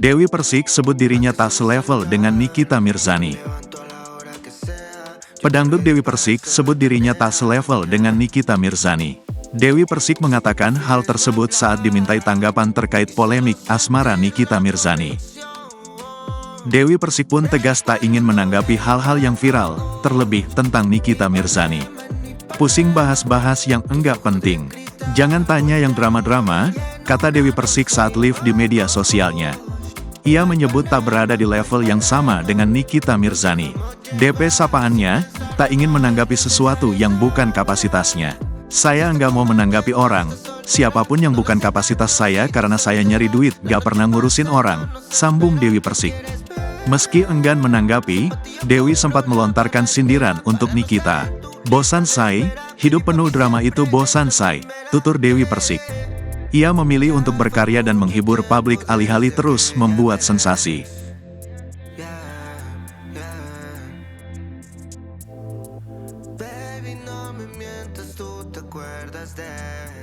Dewi Persik sebut dirinya tak selevel dengan Nikita Mirzani. Pedangdut Dewi Persik sebut dirinya tak selevel dengan Nikita Mirzani. Dewi Persik mengatakan hal tersebut saat dimintai tanggapan terkait polemik asmara Nikita Mirzani. Dewi Persik pun tegas tak ingin menanggapi hal-hal yang viral, terlebih tentang Nikita Mirzani. Pusing bahas-bahas yang enggak penting. Jangan tanya yang drama-drama, kata Dewi Persik saat live di media sosialnya. Ia menyebut tak berada di level yang sama dengan Nikita Mirzani. DP sapaannya, tak ingin menanggapi sesuatu yang bukan kapasitasnya. Saya nggak mau menanggapi orang, siapapun yang bukan kapasitas saya karena saya nyari duit gak pernah ngurusin orang, sambung Dewi Persik. Meski enggan menanggapi, Dewi sempat melontarkan sindiran untuk Nikita. Bosan say, hidup penuh drama itu bosan say, tutur Dewi Persik. Ia memilih untuk berkarya dan menghibur publik alih-alih terus membuat sensasi.